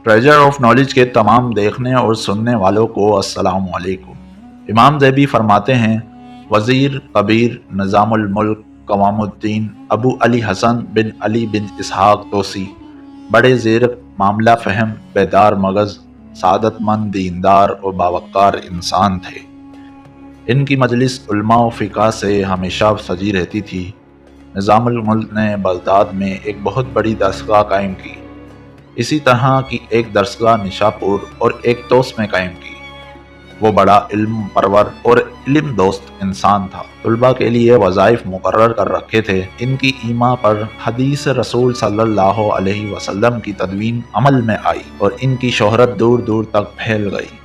Treasure of knowledge کے تمام دیکھنے اور سننے والوں کو السلام علیکم۔ امام ذیبی فرماتے ہیں، وزیر کبیر نظام الملک قوام الدین ابو علی حسن بن علی بن اسحاق توسی بڑے زیر معاملہ فہم، بیدار مغز، سعادت مند، دیندار اور باوقار انسان تھے۔ ان کی مجلس علماء و فقہ سے ہمیشہ سجی رہتی تھی۔ نظام الملک نے بغداد میں ایک بہت بڑی درسگاہ قائم کی۔ اسی طرح کی ایک درسگاہ نشاپور اور ایک توس میں قائم کی۔ وہ بڑا علم پرور اور علم دوست انسان تھا۔ طلباء کے لیے وظائف مقرر کر رکھے تھے۔ ان کی ایما پر حدیث رسول صلی اللہ علیہ وسلم کی تدوین عمل میں آئی اور ان کی شہرت دور دور تک پھیل گئی۔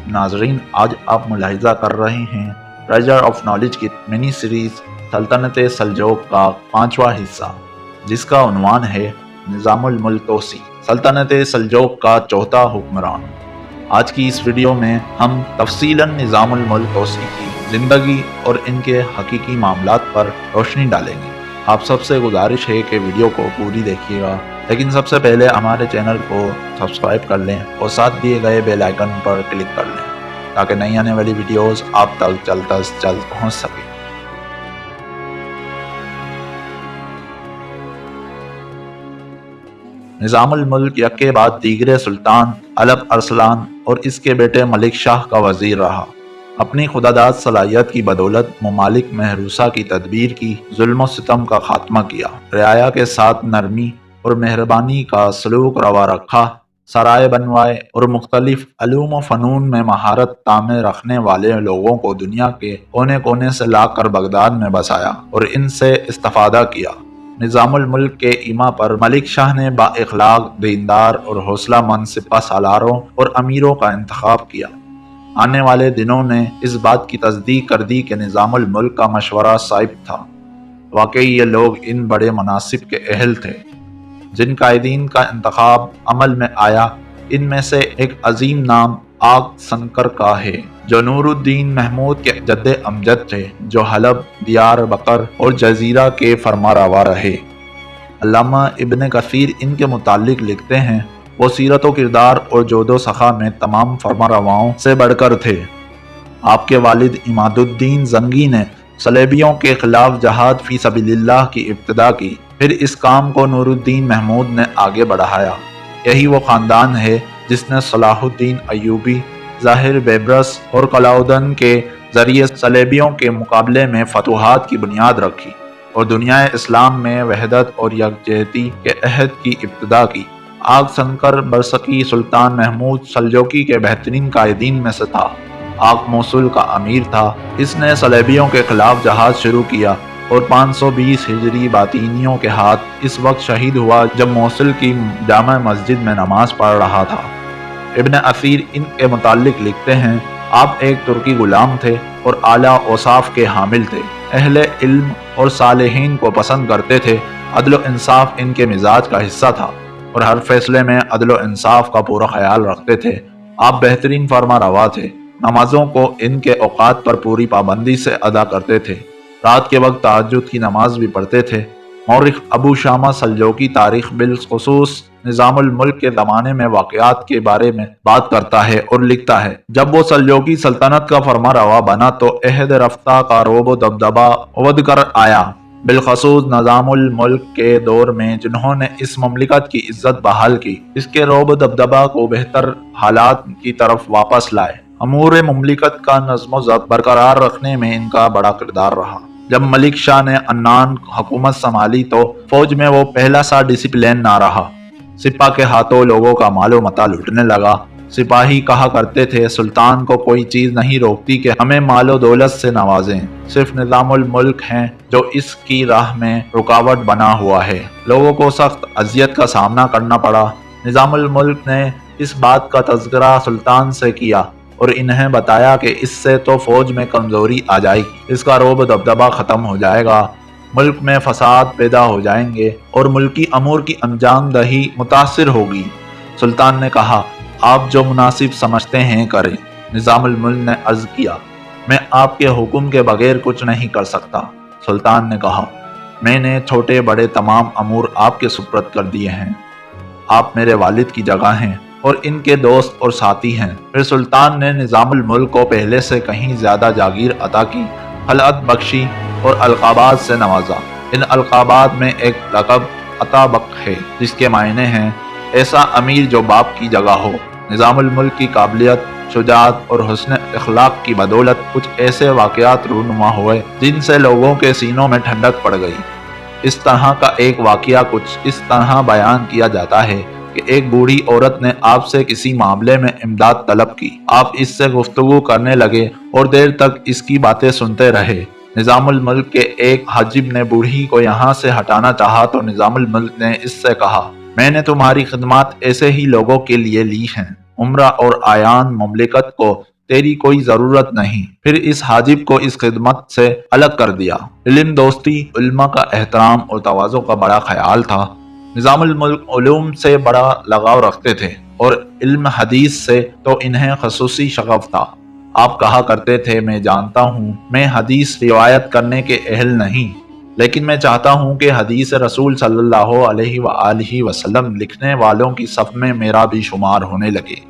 ناظرین، آج آپ ملاحظہ کر رہے ہیں ٹریجر آف نالج کی منی سیریز سلطنت سلجوق کا 5واں حصہ، جس کا عنوان ہے نظام الملک توسی، سلطنت سلجوق کا چوتھا حکمران۔ آج کی اس ویڈیو میں ہم تفصیلاً نظام الملک توسی کی زندگی اور ان کے حقیقی معاملات پر روشنی ڈالیں گے۔ آپ سب سے گزارش ہے کہ ویڈیو کو پوری دیکھیے گا، لیکن سب سے پہلے ہمارے چینل کو سبسکرائب کر لیں اور ساتھ دیے گئے بیل آئیکن پر کلک کر لیں تاکہ نئی آنے والی ویڈیوز آپ تک جلد از جلد پہنچ سکیں۔ نظام الملک یک کے بعد دیگر سلطان الپ ارسلان اور اس کے بیٹے ملک شاہ کا وزیر رہا۔ اپنی خودداد صلاحیت کی بدولت ممالک محروسہ کی تدبیر کی، ظلم و ستم کا خاتمہ کیا، رعایا کے ساتھ نرمی اور مہربانی کا سلوک روا رکھا، سرائے بنوائے اور مختلف علوم و فنون میں مہارت تامے رکھنے والے لوگوں کو دنیا کے کونے کونے سے لا کر بغداد میں بسایا اور ان سے استفادہ کیا۔ نظام الملک کے ایما پر ملک شاہ نے با اخلاق، دیندار اور حوصلہ مند سپہ سالاروں اور امیروں کا انتخاب کیا۔ آنے والے دنوں نے اس بات کی تصدیق کر دی کہ نظام الملک کا مشورہ صائب تھا۔ واقعی یہ لوگ ان بڑے مناصب کے اہل تھے۔ جن قائدین کا انتخاب عمل میں آیا، ان میں سے ایک عظیم نام آغ سنکر کا ہے، جو نور الدین محمود کے جد امجد تھے، جو حلب، دیار بکر اور جزیرہ کے فرما روا رہے۔ علامہ ابن کثیر ان کے متعلق لکھتے ہیں، وہ سیرت و کردار اور جود و سخا میں تمام فرما رواؤں سے بڑھ کر تھے۔ آپ کے والد عماد الدین زنگی نے صلیبیوں کے خلاف جہاد فی سبیل اللہ کی ابتدا کی، پھر اس کام کو نور الدین محمود نے آگے بڑھایا۔ یہی وہ خاندان ہے جس نے صلاح الدین ایوبی، ظاہر بیبرس اور قلاؤدن کے ذریعے صلیبیوں کے مقابلے میں فتوحات کی بنیاد رکھی اور دنیا اسلام میں وحدت اور یکجہتی کے عہد کی ابتدا کی۔ آغ سنکر برسکی سلطان محمود سلجوقی کے بہترین قائدین میں سے تھا۔ آغ موصل کا امیر تھا۔ اس نے صلیبیوں کے خلاف جہاد شروع کیا اور 520 ہجری باطینیوں کے ہاتھ اس وقت شہید ہوا جب موصل کی جامع مسجد میں نماز پڑھ رہا تھا۔ ابن اثیر ان کے متعلق لکھتے ہیں، آپ ایک ترکی غلام تھے اور اعلیٰ اوصاف کے حامل تھے، اہل علم اور صالحین کو پسند کرتے تھے، عدل و انصاف ان کے مزاج کا حصہ تھا اور ہر فیصلے میں عدل و انصاف کا پورا خیال رکھتے تھے۔ آپ بہترین فرما روا تھے، نمازوں کو ان کے اوقات پر پوری پابندی سے ادا کرتے تھے، رات کے وقت تہجد کی نماز بھی پڑھتے تھے۔ مورخ ابو شامہ سلجوقی تاریخ بالخصوص نظام الملک کے زمانے میں واقعات کے بارے میں بات کرتا ہے اور لکھتا ہے، جب وہ سلجوقی سلطنت کا فرما روا بنا تو عہد رفتہ کا رعب و دبدبہ اودھ کر آیا، بالخصوص نظام الملک کے دور میں جنہوں نے اس مملکت کی عزت بحال کی، اس کے رعب و دبدبہ کو بہتر حالات کی طرف واپس لائے۔ امور مملکت کا نظم و ضبط برقرار رکھنے میں ان کا بڑا کردار رہا۔ جب ملک شاہ نے عنان حکومت سنبھالی تو فوج میں وہ پہلا سا ڈسپلین نہ رہا، سپاہ کے ہاتھوں لوگوں کا مال و متاع لوٹنے لگا۔ سپاہی کہا کرتے تھے، سلطان کو کوئی چیز نہیں روکتی کہ ہمیں مال و دولت سے نوازیں، صرف نظام الملک ہیں جو اس کی راہ میں رکاوٹ بنا ہوا ہے۔ لوگوں کو سخت اذیت کا سامنا کرنا پڑا۔ نظام الملک نے اس بات کا تذکرہ سلطان سے کیا اور انہیں بتایا کہ اس سے تو فوج میں کمزوری آ جائے گی، اس کا رعب و دبدبہ ختم ہو جائے گا، ملک میں فساد پیدا ہو جائیں گے اور ملکی امور کی انجام دہی متاثر ہوگی۔ سلطان نے کہا، آپ جو مناسب سمجھتے ہیں کریں۔ نظام الملک نے عرض کیا، میں آپ کے حکم کے بغیر کچھ نہیں کر سکتا۔ سلطان نے کہا، میں نے چھوٹے بڑے تمام امور آپ کے سپرد کر دیے ہیں۔ آپ میرے والد کی جگہ ہیں اور ان کے دوست اور ساتھی ہیں۔ پھر سلطان نے نظام الملک کو پہلے سے کہیں زیادہ جاگیر عطا کی، خلعت بخشی اور القابات سے نوازا۔ ان القابات میں ایک لقب عطا بخش ہے جس کے معنی ہیں ایسا امیر جو باپ کی جگہ ہو۔ نظام الملک کی قابلیت، شجاعت اور حسن اخلاق کی بدولت کچھ ایسے واقعات رونما ہوئے جن سے لوگوں کے سینوں میں ٹھنڈک پڑ گئی۔ اس طرح کا ایک واقعہ کچھ اس طرح بیان کیا جاتا ہے کہ ایک بوڑھی عورت نے آپ سے کسی معاملے میں امداد طلب کی۔ آپ اس سے گفتگو کرنے لگے اور دیر تک اس کی باتیں سنتے رہے۔ نظام الملک کے ایک حاجب نے بوڑھی کو یہاں سے ہٹانا چاہا تو نظام الملک نے اس سے کہا، میں نے تمہاری خدمات ایسے ہی لوگوں کے لیے لی ہیں، عمرہ اور آیان مملکت کو تیری کوئی ضرورت نہیں۔ پھر اس حاجب کو اس خدمت سے الگ کر دیا۔ علم دوستی، علماء کا احترام اور تواضع کا بڑا خیال تھا۔ نظام الملک علوم سے بڑا لگاؤ رکھتے تھے اور علم حدیث سے تو انہیں خصوصی شغف تھا۔ آپ کہا کرتے تھے، میں جانتا ہوں میں حدیث روایت کرنے کے اہل نہیں، لیکن میں چاہتا ہوں کہ حدیث رسول صلی اللہ علیہ وآلہ وسلم لکھنے والوں کی صف میں میرا بھی شمار ہونے لگے۔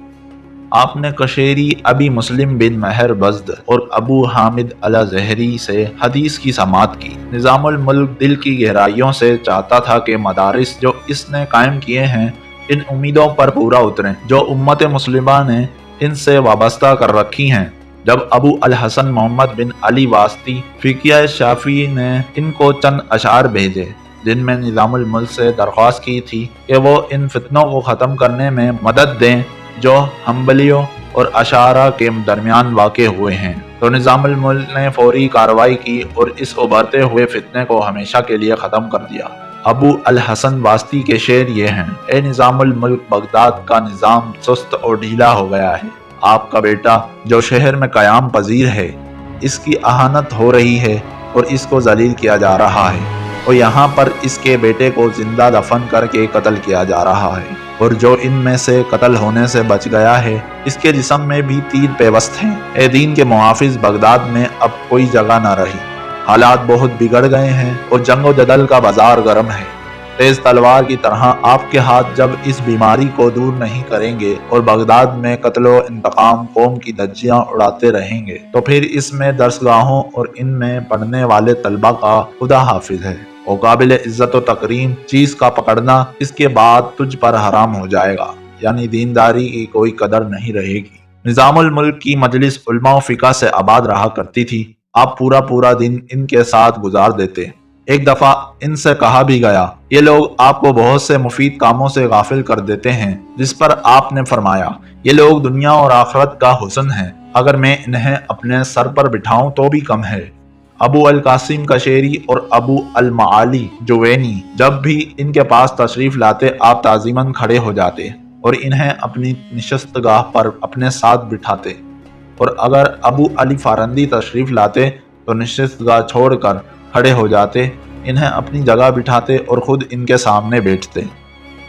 آپ نے قشیری، ابی مسلم بن مہر بزد اور ابو حامد الازہری سے حدیث کی سماعت کی۔ نظام الملک دل کی گہرائیوں سے چاہتا تھا کہ مدارس جو اس نے قائم کیے ہیں ان امیدوں پر پورا اتریں جو امت مسلمہ نے ان سے وابستہ کر رکھی ہیں۔ جب ابو الحسن محمد بن علی واسطی فقیہ شافعی نے ان کو چند اشعار بھیجے جن میں نظام الملک سے درخواست کی تھی کہ وہ ان فتنوں کو ختم کرنے میں مدد دیں جو حنبلیوں اور اشاعرہ کے درمیان واقع ہوئے ہیں، تو نظام الملک نے فوری کارروائی کی اور اس ابھرتے ہوئے فتنے کو ہمیشہ کے لیے ختم کر دیا۔ ابو الحسن واسطی کے شعر یہ ہیں، اے نظام الملک بغداد کا نظام سست اور ڈھیلا ہو گیا ہے۔ آپ کا بیٹا جو شہر میں قیام پذیر ہے اس کی اہانت ہو رہی ہے اور اس کو ذلیل کیا جا رہا ہے، اور یہاں پر اس کے بیٹے کو زندہ دفن کر کے قتل کیا جا رہا ہے، اور جو ان میں سے قتل ہونے سے بچ گیا ہے اس کے جسم میں بھی تیر پیوست ہیں۔ اے دین کے محافظ، بغداد میں اب کوئی جگہ نہ رہی، حالات بہت بگڑ گئے ہیں اور جنگ و جدل کا بازار گرم ہے۔ تیز تلوار کی طرح آپ کے ہاتھ جب اس بیماری کو دور نہیں کریں گے اور بغداد میں قتل و انتقام قوم کی دھجیاں اڑاتے رہیں گے تو پھر اس میں درسگاہوں اور ان میں پڑھنے والے طلبہ کا خدا حافظ ہے اور قابل عزت و تکریم چیز کا پکڑنا اس کے بعد تجھ پر حرام ہو جائے گا، یعنی دینداری کی کوئی قدر نہیں رہے گی۔ نظام الملک کی مجلس علماء و فقہ سے آباد رہا کرتی تھی۔ آپ پورا دن ان کے ساتھ گزار دیتے۔ ایک دفعہ ان سے کہا بھی گیا، یہ لوگ آپ کو بہت سے مفید کاموں سے غافل کر دیتے ہیں، جس پر آپ نے فرمایا، یہ لوگ دنیا اور آخرت کا حسن ہے، اگر میں انہیں اپنے سر پر بٹھاؤں تو بھی کم ہے۔ ابو القاسم قشیری اور ابو المعالی جوینی جب بھی ان کے پاس تشریف لاتے آپ تعظیماً کھڑے ہو جاتے اور انہیں اپنی نشست گاہ پر اپنے ساتھ بٹھاتے، اور اگر ابو علی فارندی تشریف لاتے تو نشست گاہ چھوڑ کر کھڑے ہو جاتے، انہیں اپنی جگہ بٹھاتے اور خود ان کے سامنے بیٹھتے۔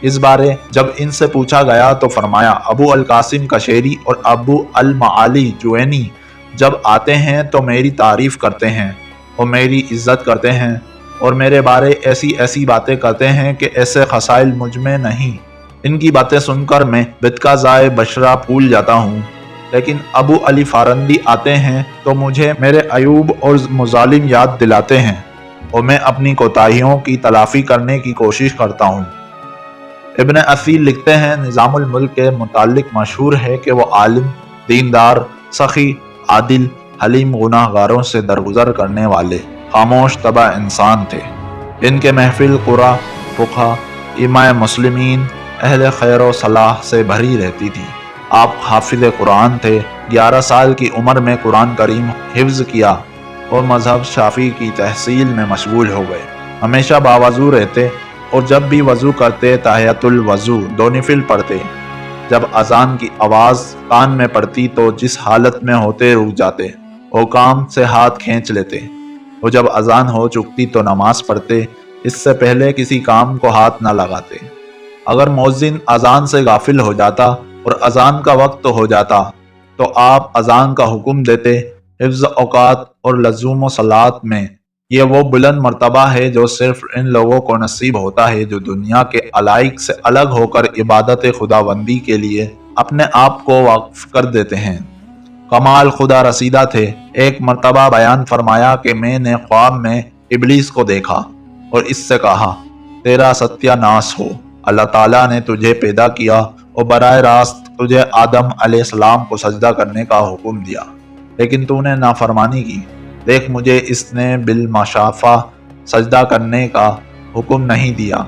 اس بارے جب ان سے پوچھا گیا تو فرمایا، ابو القاسم قشیری اور ابو المعالی جوینی جب آتے ہیں تو میری تعریف کرتے ہیں اور میری عزت کرتے ہیں اور میرے بارے ایسی باتیں کرتے ہیں کہ ایسے خصائل مجھ میں نہیں۔ ان کی باتیں سن کر میں بدقضائے بشرا پھول جاتا ہوں، لیکن ابو علی فارندی آتے ہیں تو مجھے میرے عیوب اور مظالم یاد دلاتے ہیں اور میں اپنی کوتاہیوں کی تلافی کرنے کی کوشش کرتا ہوں۔ ابن اثیر لکھتے ہیں، نظام الملک کے متعلق مشہور ہے کہ وہ عالم، دیندار، سخی، عادل، حلیم، گناہ گاروں سے درگزر کرنے والے خاموش طبع انسان تھے۔ ان کے محفل قرا، فقہ، امام مسلمین، اہل خیر و صلاح سے بھری رہتی تھی۔ آپ حافظ قرآن تھے، 11 سال کی عمر میں قرآن کریم حفظ کیا اور مذہب شافعی کی تحصیل میں مشغول ہو گئے۔ ہمیشہ باوضو رہتے اور جب بھی وضو کرتے تحیۃ الوضو 2 نفل پڑھتے۔ جب اذان کی آواز کان میں پڑتی تو جس حالت میں ہوتے رک جاتے اور کام سے ہاتھ کھینچ لیتے، اور جب اذان ہو چکتی تو نماز پڑھتے، اس سے پہلے کسی کام کو ہاتھ نہ لگاتے۔ اگر مؤذن اذان سے غافل ہو جاتا اور اذان کا وقت ہو جاتا تو آپ اذان کا حکم دیتے، حفظ اوقات اور لزوم و صلات میں یہ وہ بلند مرتبہ ہے جو صرف ان لوگوں کو نصیب ہوتا ہے جو دنیا کے علائق سے الگ ہو کر عبادت خداوندی کے لیے اپنے آپ کو وقف کر دیتے ہیں۔ کمال خدا رسیدہ تھے۔ ایک مرتبہ بیان فرمایا کہ میں نے خواب میں ابلیس کو دیکھا اور اس سے کہا، تیرا ستیہ ناس ہو، اللہ تعالیٰ نے تجھے پیدا کیا اور براہ راست تجھے آدم علیہ السلام کو سجدہ کرنے کا حکم دیا، لیکن تو نے نافرمانی کی۔ دیکھ، مجھے اس نے بالمشافہ سجدہ کرنے کا حکم نہیں دیا،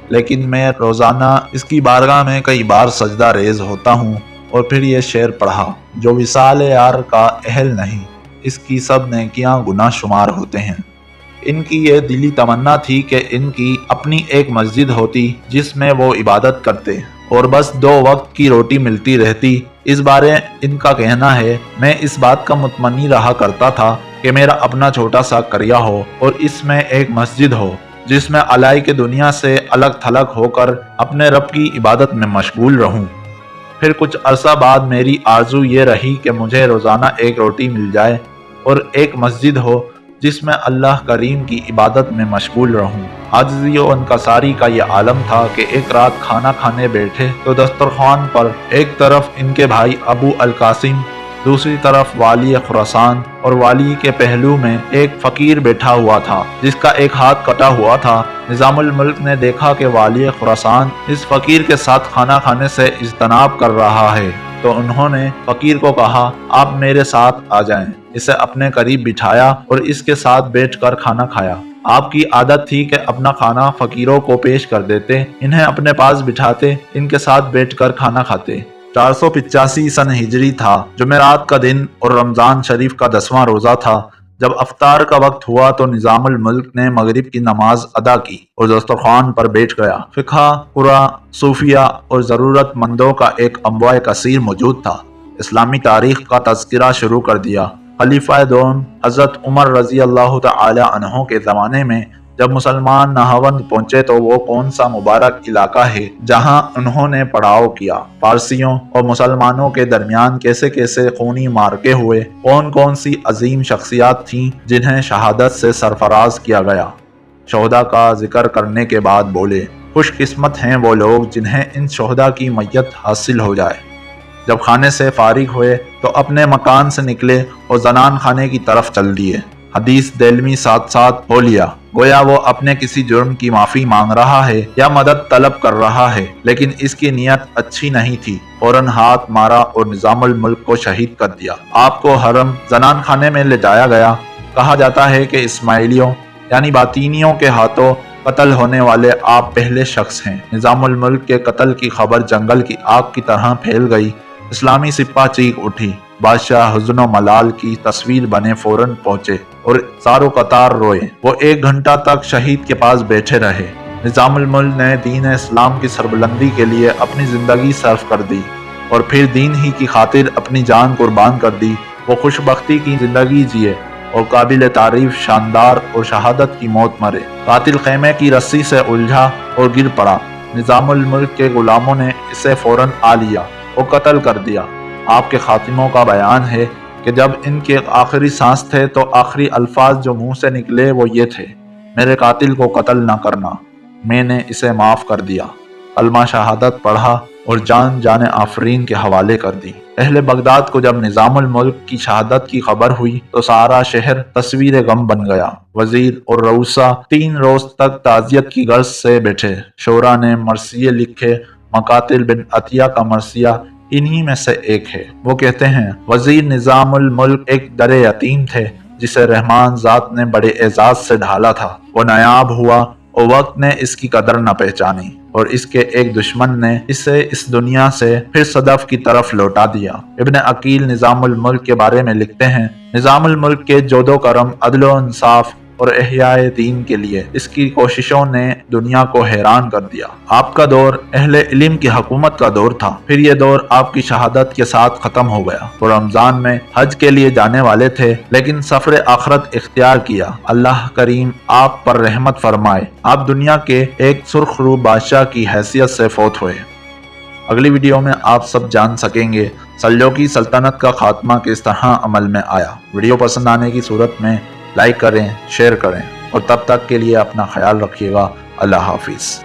لیکن میں روزانہ اس کی بارگاہ میں کئی بار سجدہ ریز ہوتا ہوں۔ اور پھر یہ شعر پڑھا، جو وصال یار کا اہل نہیں، اس کی سب نیکیاں گناہ شمار ہوتے ہیں۔ ان کی یہ دلی تمنا تھی کہ ان کی اپنی ایک مسجد ہوتی جس میں وہ عبادت کرتے اور بس 2 وقت کی روٹی ملتی رہتی۔ اس بارے ان کا کہنا ہے، میں اس بات کا متمنی رہا کرتا تھا کہ میرا اپنا چھوٹا سا قریہ ہو اور اس میں ایک مسجد ہو جس میں علائق دنیا سے الگ تھلگ ہو کر اپنے رب کی عبادت میں مشغول رہوں۔ پھر کچھ عرصہ بعد میری آرزو یہ رہی کہ مجھے روزانہ ایک روٹی مل جائے اور ایک مسجد ہو جس میں اللہ کریم کی عبادت میں مشغول رہوں۔ عاجزی و انکساری کا یہ عالم تھا کہ ایک رات کھانا کھانے بیٹھے تو دسترخوان پر ایک طرف ان کے بھائی ابو القاسم، دوسری طرف والی خراسان، اور والی کے پہلو میں ایک فقیر بیٹھا ہوا تھا جس کا ایک ہاتھ کٹا ہوا تھا۔ نظام الملک نے دیکھا کہ والی خراسان اس فقیر کے ساتھ کھانا کھانے سے اجتناب کر رہا ہے تو انہوں نے فقیر کو کہا، آپ میرے ساتھ آ جائیں۔ اسے اپنے قریب بٹھایا اور اس کے ساتھ بیٹھ کر کھانا کھایا۔ آپ کی عادت تھی کہ اپنا کھانا فقیروں کو پیش کر دیتے، انہیں اپنے پاس بٹھاتے، ان کے ساتھ بیٹھ کر کھانا کھاتے۔ 485 سن ہجری تھا، جمعرات کا دن اور رمضان شریف کا 10واں روزہ تھا۔ جب افطار کا وقت ہوا تو نظام الملک نے مغرب کی نماز ادا کی اور دسترخوان پر بیٹھ گیا۔ فقہ، قرآن، صوفیہ اور ضرورت مندوں کا ایک انبوہ کثیر موجود تھا۔ اسلامی تاریخ کا تذکرہ شروع کر دیا۔ خلیفہ دوم حضرت عمر رضی اللہ تعالی عنہ کے زمانے میں جب مسلمان نہاوند پہنچے تو وہ کون سا مبارک علاقہ ہے جہاں انہوں نے پڑاؤ کیا، فارسیوں اور مسلمانوں کے درمیان کیسے کیسے خونی مارکے ہوئے، کون کون سی عظیم شخصیات تھیں جنہیں شہادت سے سرفراز کیا گیا۔ شہداء کا ذکر کرنے کے بعد بولے، خوش قسمت ہیں وہ لوگ جنہیں ان شہداء کی میت حاصل ہو جائے۔ جب کھانے سے فارغ ہوئے تو اپنے مکان سے نکلے اور زنان خانے کی طرف چل دیے۔ حدیث دہلوی ساتھ ساتھ ہو لیا، گویا وہ اپنے کسی جرم کی معافی مانگ رہا ہے یا مدد طلب کر رہا ہے، لیکن اس کی نیت اچھی نہیں تھی۔ فوراً ہاتھ مارا اور نظام الملک کو شہید کر دیا۔ آپ کو حرم زنان خانے میں لے جایا گیا۔ کہا جاتا ہے کہ اسماعیلیوں یعنی باطینیوں کے ہاتھوں قتل ہونے والے آپ پہلے شخص ہیں۔ نظام الملک کے قتل کی خبر جنگل کی آگ کی طرح پھیل گئی۔ اسلامی سپاہ چیخ اٹھی۔ بادشاہ حزن و ملال کی تصویر بنے فوراً پہنچے اور سارو قطار روئے۔ وہ 1 گھنٹہ تک شہید کے پاس بیٹھے رہے۔ نظام الملک نے دین اسلام کی سربلندی کے لیے اپنی زندگی صرف کر دی اور پھر دین ہی کی خاطر اپنی جان قربان کر دی۔ وہ خوش بختی کی زندگی جیے اور قابل تعریف شاندار اور شہادت کی موت مرے۔ قاتل خیمے کی رسی سے الجھا اور گر پڑا۔ نظام الملک کے غلاموں نے اسے فوراً آ لیا اور قتل کر دیا۔ آپ کے خاتموں کا بیان ہے کہ جب ان کے آخری سانس تھے تو آخری الفاظ جو منہ سے نکلے وہ یہ تھے، میرے قاتل کو قتل نہ کرنا، میں نے اسے معاف کر دیا۔ کلمہ شہادت پڑھا اور جان آفرین کے حوالے کر دی۔ اہل بغداد کو جب نظام الملک کی شہادت کی خبر ہوئی تو سارا شہر تصویر غم بن گیا۔ وزیر اور رؤسا 3 روز تک تعزیت کی غرض سے بیٹھے۔ شورا نے مرثیے لکھے۔ مقاتل بن عطیہ کا مرثیہ انہی میں سے ایک ہے۔ وہ کہتے ہیں، وزیر نظام الملک ایک در یتیم تھے جسے رحمان ذات نے بڑے اعزاز سے ڈھالا تھا۔ وہ نایاب ہوا اور وقت نے اس کی قدر نہ پہچانی اور اس کے ایک دشمن نے اسے اس دنیا سے پھر صدف کی طرف لوٹا دیا۔ ابن عقیل نظام الملک کے بارے میں لکھتے ہیں، نظام الملک کے جود و کرم، عدل و انصاف اور احیاء دین کے لیے اس کی کوششوں نے دنیا کو حیران کر دیا۔ آپ کا دور اہل علم کی حکومت کا دور تھا، پھر یہ دور آپ کی شہادت کے ساتھ ختم ہو گیا۔ وہ رمضان میں حج کے لیے جانے والے تھے لیکن سفر آخرت اختیار کیا۔ اللہ کریم آپ پر رحمت فرمائے۔ آپ دنیا کے ایک سرخ رو بادشاہ کی حیثیت سے فوت ہوئے۔ اگلی ویڈیو میں آپ سب جان سکیں گے سلجوقی سلطنت کا خاتمہ کس طرح عمل میں آیا۔ ویڈیو پسند آنے کی صورت میں لائک کریں، شیئر کریں اور تب تک کے لیے اپنا خیال رکھیے گا۔ اللہ حافظ۔